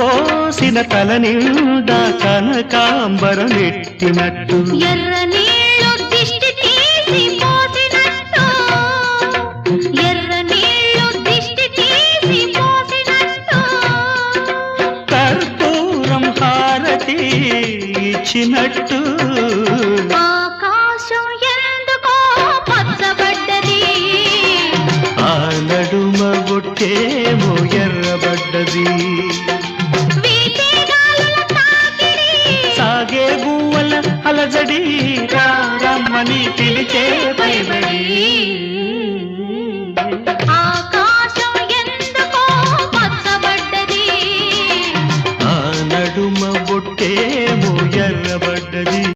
కలబోసిన తల నిండా కనకాంబరమెట్టినట్టు ఎర్ర నీళ్ళు దిష్టి తీసి పోసినట్టు ఎర్ర నీళ్ళు దిష్టి తీసి పోసినట్టు కర్పూరం హారతి ఇచ్చినట్టు ఆకాశం ఎందుకో పచ్చబడ్డది ఆ నడుమ బొట్టేమో ఎర్రబడ్డది వీచే గాలుల తాకిడి సాగే గువ్వల అలజడి రమ్మని పిలిచే